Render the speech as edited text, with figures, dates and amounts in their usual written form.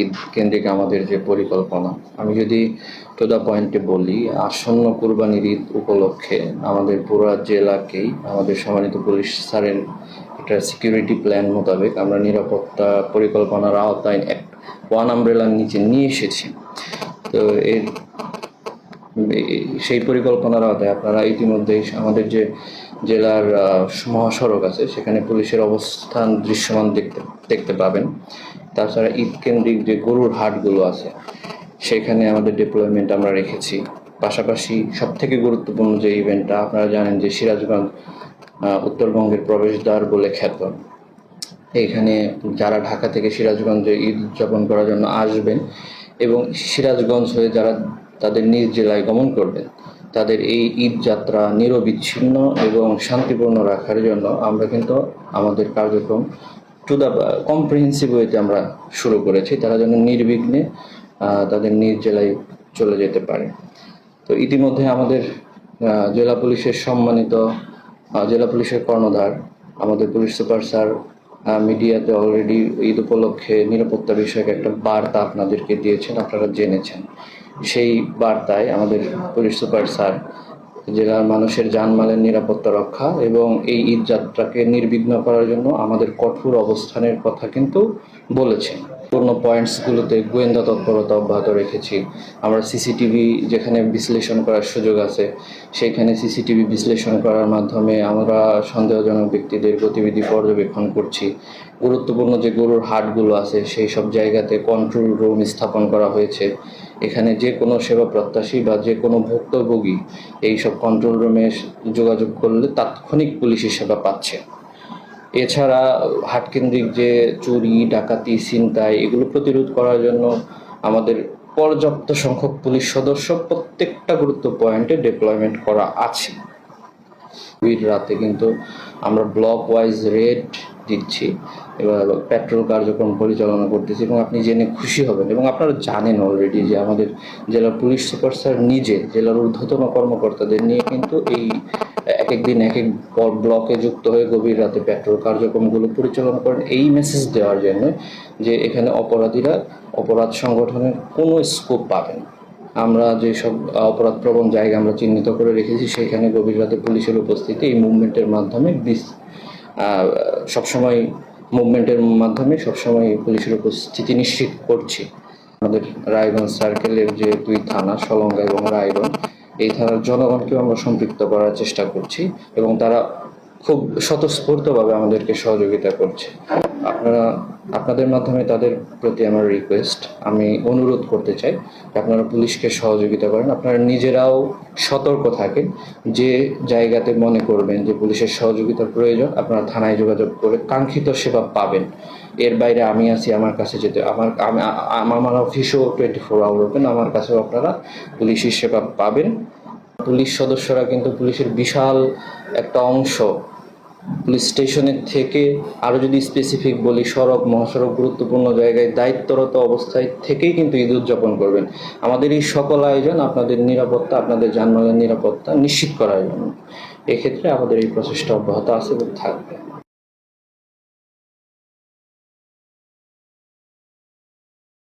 ঈদ কেন্দ্রিক আমাদের যে পরিকল্পনা, আমি যদি টু দ্য পয়েন্টে বলি, আসন্ন কুরবানির ঈদ উপলক্ষে আমাদের পুরো জেলাকেই আমাদের সম্মানিত পুলিশ স্যারের একটা সিকিউরিটি প্ল্যান মোতাবেক আমরা নিরাপত্তা পরিকল্পনার আওতায় ওয়ান আমব্রেলার নিচে নিয়ে এসেছি। তো সেই পরিকল্পনার আওতায় আপনারা ইতিমধ্যেই আমাদের যে জেলার মহাসড়ক আছে সেখানে পুলিশের অবস্থান দৃশ্যমান দেখতে পাবেন। তাছাড়া ঈদ কেন্দ্রিক যে গরুর হাটগুলো আছে সেখানে আমাদের ডিপ্লয়মেন্ট আমরা রেখেছি। পাশাপাশি সবথেকে গুরুত্বপূর্ণ যে ইভেন্টটা, আপনারা জানেন যে সিরাজগঞ্জ উত্তরবঙ্গের প্রবেশদ্বার বলে খ্যাত। এইখানে যারা ঢাকা থেকে সিরাজগঞ্জে ঈদ উদযাপন করার জন্য আসবেন এবং সিরাজগঞ্জ হয়ে যারা তাদের নিজ জেলায় গমন করবেন, তাদের এই ঈদ যাত্রা নিরবিচ্ছিন্ন এবং শান্তিপূর্ণ রাখার জন্য আমরা কিন্তু আমাদের কার্যক্রম টু দ্য কম্প্রিহেন্সিভ ওয়েতে আমরা শুরু করেছি, তারা যেন নির্বিঘ্নে তাদের নিজ জেলায় চলে যেতে পারে। তো ইতিমধ্যে আমাদের জেলা পুলিশের সম্মানিত জেলা পুলিশের কর্ণধার আমাদের পুলিশ সুপার স্যার মিডিয়াতে অলরেডি ঈদ উপলক্ষে নিরাপত্তা বিষয়ক একটা বার্তা আপনাদেরকে দিয়েছেন, আপনারা জেনেছেন। সেই বার্তায় আমাদের পুলিশ সুপার স্যার জেলার মানুষের জানমালের নিরাপত্তা রক্ষা এবং এই ঈদ যাত্রাকে নির্বিঘ্ন করার জন্য আমাদের কঠোর অবস্থানের কথা কিন্তু বলেছেন। পূর্ণ পয়েন্টসগুলোতে গোয়েন্দা তৎপরতা অব্যাহত রেখেছি। আমরা সিসিটিভি যেখানে বিশ্লেষণ করার সুযোগ আছে সেইখানে সিসিটিভি বিশ্লেষণ করার মাধ্যমে আমরা সন্দেহজনক ব্যক্তিদের গতিবিধি পর্যবেক্ষণ করছি। গুরুত্বপূর্ণ যে গরুর হাটগুলো আছে সেই সব জায়গাতে কন্ট্রোল রুম স্থাপন করা হয়েছে। এখানে যে কোনো সেবা প্রত্যাশী বা যে কোনো ভুক্তভোগী এই সব কন্ট্রোল রুমে যোগাযোগ করলে তাৎক্ষণিক পুলিশি সেবা পাচ্ছে। এছাড়া হাটকেন্দ্রিক যে চুরি, ডাকাতি, ছিনতাই এগুলো প্রতিরোধ করার জন্য আমাদের পর্যাপ্ত সংখ্যক পুলিশ সদস্য প্রত্যেকটা গুরুত্ব পয়েন্টে ডিপ্লয়মেন্ট করা আছে। রাতে কিন্তু আমরা ব্লক ওয়াইজ রেড দিচ্ছি, এবার পেট্রোল কার্যক্রম পরিচালনা করতেছি এবং আপনি জেনে খুশি হবেন এবং আপনারা জানেন অলরেডি যে আমাদের জেলার পুলিশ সুপার স্যার নিজে জেলার ঊর্ধ্বতন কর্মকর্তাদের নিয়ে কিন্তু এই এক এক দিন এক এক ব্লকে যুক্ত হয়ে গভীর রাতে পেট্রোল কার্যক্রমগুলো পরিচালনা করেন, এই মেসেজ দেওয়ার জন্য যে এখানে অপরাধীরা অপরাধ সংগঠনের কোনো স্কোপ পাবেন। আমরা যেসব অপরাধ প্রবণ জায়গা আমরা চিহ্নিত করে রেখেছি সেখানে গভীর রাতে পুলিশের উপস্থিতি এই মুভমেন্টের মাধ্যমে সবসময় পুলিশের উপস্থিতি নিশ্চিত করছি। আমাদের রায়গঞ্জ সার্কেলের যে দুই থানা সলঙ্গা এবং রায়গঞ্জ, এই থানার জনগণকেও আমরা সম্পৃক্ত করার চেষ্টা করছি এবং তারা খুব স্বতঃস্ফূর্তভাবে আমাদেরকে সহযোগিতা করছে। আপনাদের মাধ্যমে তাদের প্রতি আমার রিকোয়েস্ট, আমি অনুরোধ করতে চাই যে আপনারা পুলিশকে সহযোগিতা করেন, আপনারা নিজেরাও সতর্ক থাকেন। যে জায়গাতে মনে করবেন যে পুলিশের সহযোগিতার প্রয়োজন, আপনারা থানায় যোগাযোগ করে কাঙ্ক্ষিত সেবা পাবেন। এর বাইরে আমি আছি, আমার কাছে যেতে আমার অফিসও 24 আওয়ার ওপেন, আমার কাছেও আপনারা পুলিশি সেবা পাবেন। পুলিশ সদস্যরা কিন্তু পুলিশের বিশাল একটা অংশ পুলিশ স্টেশনের থেকে, আরও যদি স্পেসিফিক বলি, সড়ক মহাসড়ক গুরুত্বপূর্ণ জায়গায় দায়িত্বরত অবস্থায় থেকেই কিন্তু ঈদ উদযাপন করবেন। আমাদের এই সকল আয়োজন আপনাদের নিরাপত্তা, আপনাদের জানমালের নিরাপত্তা নিশ্চিত করার জন্য। এক্ষেত্রে আমাদের এই প্রচেষ্টা অব্যাহত আছে এবং থাকবে।